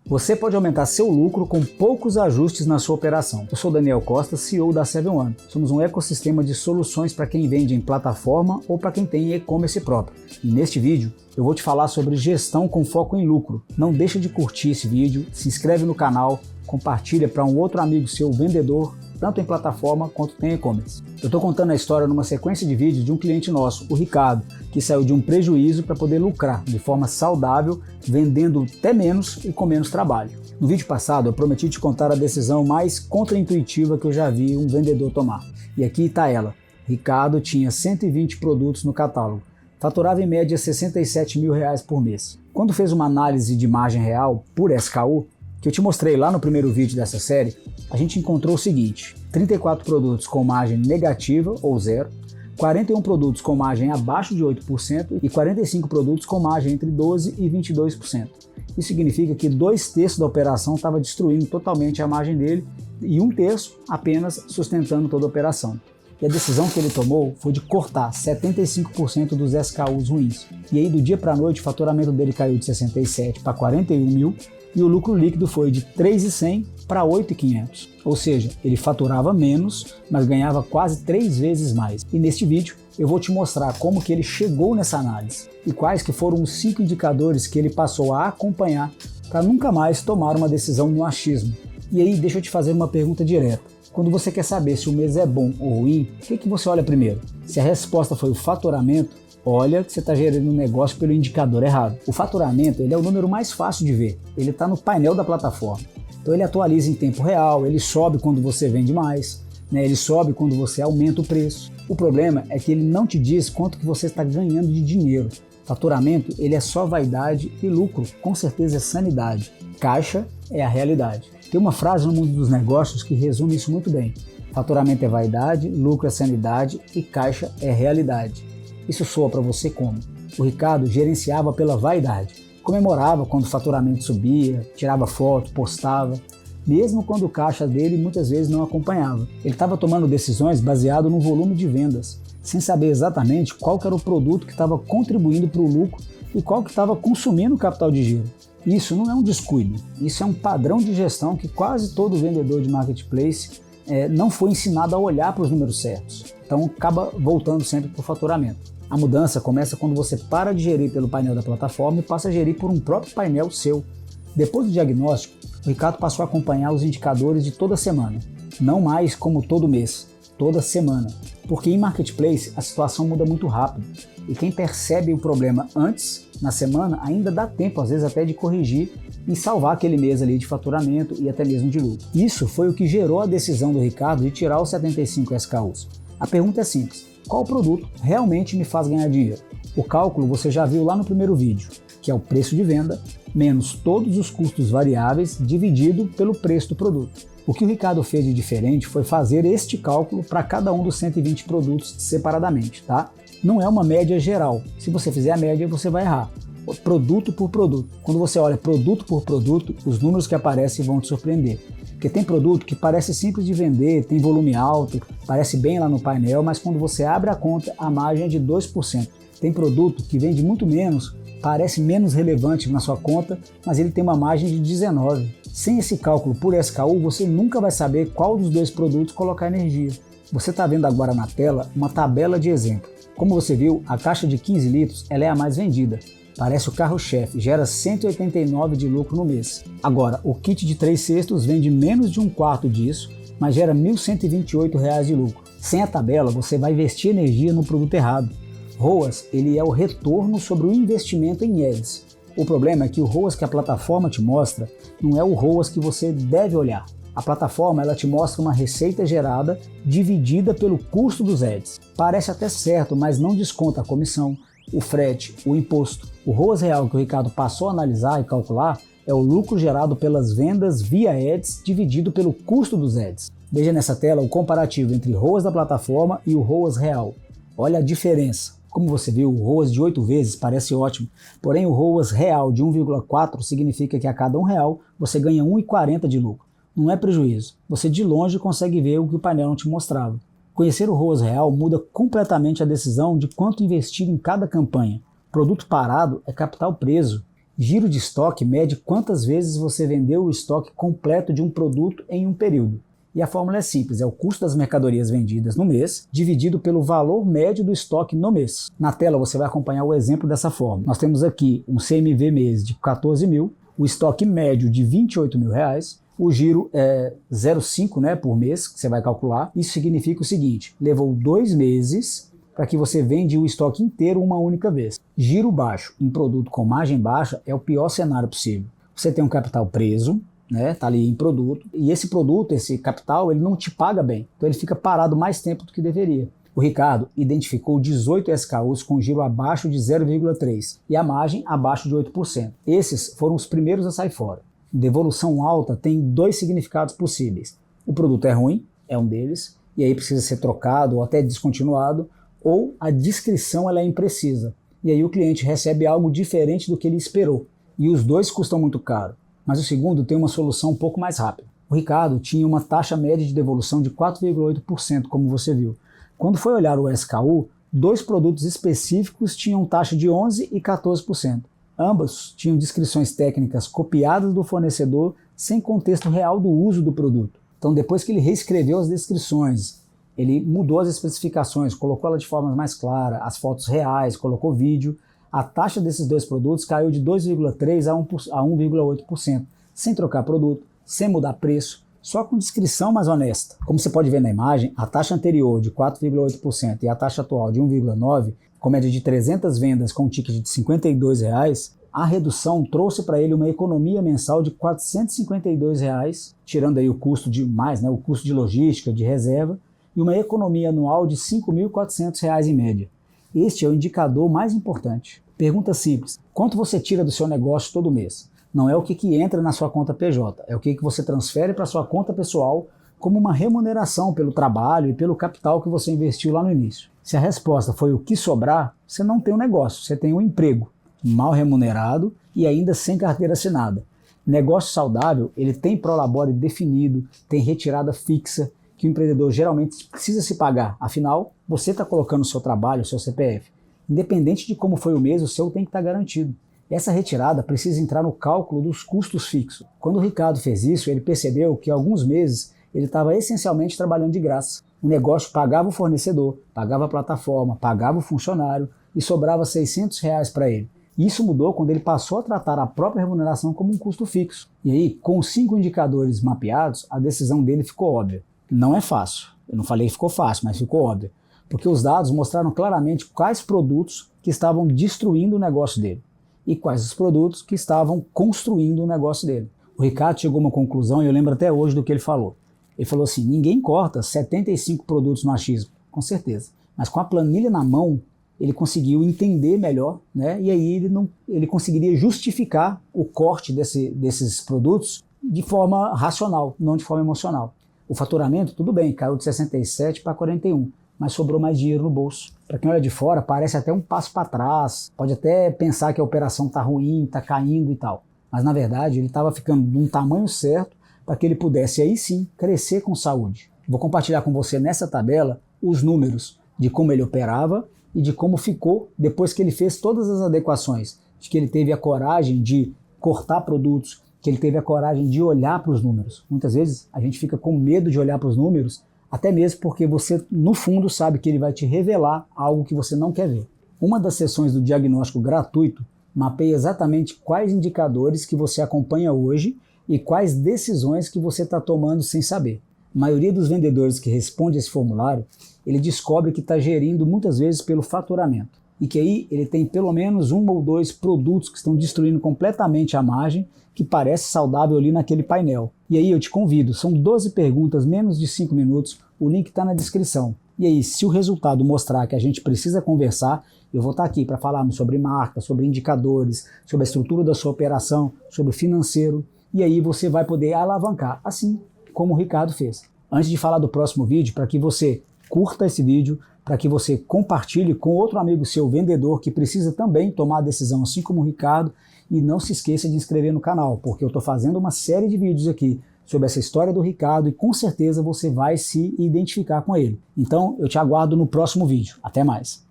Você pode aumentar seu lucro com poucos ajustes na sua operação. Eu sou Daniel Costa, CEO da 7-One. Somos um ecossistema de soluções para quem vende em plataforma ou para quem tem e-commerce próprio. E neste vídeo eu vou te falar sobre gestão com foco em lucro. Não deixa de curtir esse vídeo, se inscreve no canal, compartilha para um outro amigo seu vendedor, tanto em plataforma quanto tem e-commerce. Eu estou contando a história numa sequência de vídeos de um cliente nosso, o Ricardo, que saiu de um prejuízo para poder lucrar de forma saudável, vendendo até menos e com menos trabalho. No vídeo passado eu prometi te contar a decisão mais contraintuitiva que eu já vi um vendedor tomar. E aqui está ela. Ricardo tinha 120 produtos no catálogo, faturava em média R$67 mil por mês. Quando fez uma análise de margem real por SKU, que eu te mostrei lá no primeiro vídeo dessa série, a gente encontrou o seguinte: 34 produtos com margem negativa ou zero, 41 produtos com margem abaixo de 8% e 45 produtos com margem entre 12% e 22%. Isso significa que 2/3 da operação estava destruindo totalmente a margem dele e 1/3 apenas sustentando toda a operação. E a decisão que ele tomou foi de cortar 75% dos SKUs ruins. E aí do dia para a noite o faturamento dele caiu de 67 para 41 mil e o lucro líquido foi de 3.100 para 8.500. Ou seja, ele faturava menos, mas ganhava quase 3 vezes mais. E neste vídeo eu vou te mostrar como que ele chegou nessa análise e quais que foram os 5 indicadores que ele passou a acompanhar para nunca mais tomar uma decisão no achismo. E aí deixa eu te fazer uma pergunta direta. Quando você quer saber se o mês é bom ou ruim, o que você olha primeiro? Se a resposta foi o faturamento, olha que você está gerando um negócio pelo indicador errado. O faturamento ele é o número mais fácil de ver. Ele está no painel da plataforma. Então ele atualiza em tempo real, ele sobe quando você vende mais, ele sobe quando você aumenta o preço. O problema é que ele não te diz quanto que você está ganhando de dinheiro. Faturamento ele é só vaidade e lucro, com certeza é sanidade. Caixa é a realidade. Tem uma frase no mundo dos negócios que resume isso muito bem. Faturamento é vaidade, lucro é sanidade e caixa é realidade. Isso soa para você como? O Ricardo gerenciava pela vaidade. Comemorava quando o faturamento subia, tirava foto, postava, mesmo quando o caixa dele muitas vezes não acompanhava. Ele estava tomando decisões baseado no volume de vendas, sem saber exatamente qual que era o produto que estava contribuindo para o lucro e qual que estava consumindo o capital de giro. Isso não é um descuido, isso é um padrão de gestão que quase todo vendedor de marketplace não foi ensinado a olhar para os números certos. Então acaba voltando sempre para o faturamento. A mudança começa quando você para de gerir pelo painel da plataforma e passa a gerir por um próprio painel seu. Depois do diagnóstico, o Ricardo passou a acompanhar os indicadores de toda semana, não mais como todo mês, toda semana, porque em marketplace a situação muda muito rápido e quem percebe o problema antes, na semana, ainda dá tempo às vezes até de corrigir e salvar aquele mês ali de faturamento e até mesmo de lucro. Isso foi o que gerou a decisão do Ricardo de tirar os 75 SKUs. A pergunta é simples: qual produto realmente me faz ganhar dinheiro? O cálculo você já viu lá no primeiro vídeo, que é o preço de venda menos todos os custos variáveis dividido pelo preço do produto. O que o Ricardo fez de diferente foi fazer este cálculo para cada um dos 120 produtos separadamente, tá? Não é uma média geral. Se você fizer a média, você vai errar. Produto por produto. Quando você olha produto por produto, os números que aparecem vão te surpreender. Porque tem produto que parece simples de vender, tem volume alto, parece bem lá no painel, mas quando você abre a conta, a margem é de 2%. Tem produto que vende muito menos, parece menos relevante na sua conta, mas ele tem uma margem de 19%. Sem esse cálculo por SKU, você nunca vai saber qual dos dois produtos colocar energia. Você está vendo agora na tela uma tabela de exemplo. Como você viu, a caixa de 15 litros ela é a mais vendida. Parece o carro-chefe, gera 189 de lucro no mês. Agora, o kit de 3/6 vende menos de 1/4 disso, mas gera R$ 1.128 de lucro. Sem a tabela, você vai investir energia no produto errado. ROAS, ele é o retorno sobre o investimento em ads. O problema é que o ROAS que a plataforma te mostra não é o ROAS que você deve olhar. A plataforma ela te mostra uma receita gerada dividida pelo custo dos ads. Parece até certo, mas não desconta a comissão, o frete, o imposto. O ROAS real que o Ricardo passou a analisar e calcular é o lucro gerado pelas vendas via ads dividido pelo custo dos ads. Veja nessa tela o comparativo entre ROAS da plataforma e o ROAS real. Olha a diferença. Como você viu, o ROAS de 8 vezes parece ótimo, porém o ROAS real de 1,4 significa que a cada R$1 você ganha 1,40 de lucro. Não é prejuízo. Você de longe consegue ver o que o painel não te mostrava. Conhecer o ROAS real muda completamente a decisão de quanto investir em cada campanha. Produto parado é capital preso Giro de estoque mede quantas vezes você vendeu o estoque completo de um produto em um período. E a fórmula é simples, é o custo das mercadorias vendidas no mês, dividido pelo valor médio do estoque no mês. Na tela você vai acompanhar o exemplo dessa forma. Nós temos aqui um CMV mês de 14 mil, o estoque médio de 28 mil reais, o giro é 0,5, né, por mês, que você vai calcular. Isso significa o seguinte, levou 2 meses para que você vende o estoque inteiro uma única vez. Giro baixo em produto com margem baixa é o pior cenário possível. Você tem um capital preso, né, tá ali em produto, e esse produto, esse capital, ele não te paga bem, então ele fica parado mais tempo do que deveria. O Ricardo identificou 18 SKUs com giro abaixo de 0,3 e a margem abaixo de 8%. Esses foram os primeiros a sair fora. Devolução alta tem 2 significados possíveis. O produto é ruim, é um deles, e aí precisa ser trocado ou até descontinuado, ou a descrição ela é imprecisa, e aí o cliente recebe algo diferente do que ele esperou, e os dois custam muito caro. Mas o segundo tem uma solução um pouco mais rápida. O Ricardo tinha uma taxa média de devolução de 4,8%, como você viu. Quando foi olhar o SKU, 2 produtos específicos tinham taxa de 11% e 14%. Ambos tinham descrições técnicas copiadas do fornecedor sem contexto real do uso do produto. Então, depois que ele reescreveu as descrições, ele mudou as especificações, colocou ela de forma mais clara, as fotos reais, colocou vídeo, a taxa desses 2 produtos caiu de 2,3% a 1,8%, sem trocar produto, sem mudar preço, só com descrição mais honesta. Como você pode ver na imagem, a taxa anterior de 4,8% e a taxa atual de 1,9%, com média de 300 vendas com um ticket de R$ 52, a redução trouxe para ele uma economia mensal de R$ 452, tirando aí o custo de mais, né, o custo de logística, de reserva, e uma economia anual de R$ 5.400 em média. Este é o indicador mais importante. Pergunta simples, quanto você tira do seu negócio todo mês? Não é o que entra na sua conta PJ, é o que você transfere para a sua conta pessoal como uma remuneração pelo trabalho e pelo capital que você investiu lá no início. Se a resposta foi o que sobrar, você não tem um negócio, você tem um emprego mal remunerado e ainda sem carteira assinada. Negócio saudável, ele tem prolabore definido, tem retirada fixa, que o empreendedor geralmente precisa se pagar. Afinal, você está colocando o seu trabalho, o seu CPF. Independente de como foi o mês, o seu tem que estar garantido. Essa retirada precisa entrar no cálculo dos custos fixos. Quando o Ricardo fez isso, ele percebeu que há alguns meses ele estava essencialmente trabalhando de graça. O negócio pagava o fornecedor, pagava a plataforma, pagava o funcionário e sobrava R$ 600 para ele. Isso mudou quando ele passou a tratar a própria remuneração como um custo fixo. E aí, com os 5 indicadores mapeados, a decisão dele ficou óbvia. Não é fácil. Eu não falei que ficou fácil, mas ficou óbvio. Porque os dados mostraram claramente quais produtos que estavam destruindo o negócio dele e quais os produtos que estavam construindo o negócio dele. O Ricardo chegou a uma conclusão e eu lembro até hoje do que ele falou. Ele falou assim, ninguém corta 75 produtos no achismo, com certeza. Mas com a planilha na mão, ele conseguiu entender melhor, né? E aí ele conseguiria justificar o corte desses produtos de forma racional, não de forma emocional. O faturamento, tudo bem, caiu de 67 para 41, mas sobrou mais dinheiro no bolso. Para quem olha de fora, parece até um passo para trás, pode até pensar que a operação está ruim, está caindo e tal. Mas na verdade ele estava ficando de um tamanho certo para que ele pudesse aí sim crescer com saúde. Vou compartilhar com você nessa tabela os números de como ele operava e de como ficou depois que ele fez todas as adequações, de que ele teve a coragem de cortar produtos, que ele teve a coragem de olhar para os números. Muitas vezes a gente fica com medo de olhar para os números, até mesmo porque você, no fundo, sabe que ele vai te revelar algo que você não quer ver. Uma das sessões do diagnóstico gratuito mapeia exatamente quais indicadores que você acompanha hoje e quais decisões que você está tomando sem saber. A maioria dos vendedores que responde esse formulário, ele descobre que está gerindo muitas vezes pelo faturamento. E que aí ele tem pelo menos 1 ou 2 produtos que estão destruindo completamente a margem, que parece saudável ali naquele painel. E aí eu te convido, são 12 perguntas, menos de 5 minutos, o link está na descrição. E aí, se o resultado mostrar que a gente precisa conversar, eu vou estar aqui para falarmos sobre marca, sobre indicadores, sobre a estrutura da sua operação, sobre financeiro, e aí você vai poder alavancar, assim como o Ricardo fez. Antes de falar do próximo vídeo, para que você curta esse vídeo, para que você compartilhe com outro amigo seu vendedor que precisa também tomar a decisão, assim como o Ricardo, e não se esqueça de inscrever no canal, porque eu estou fazendo uma série de vídeos aqui sobre essa história do Ricardo e com certeza você vai se identificar com ele. Então eu te aguardo no próximo vídeo. Até mais!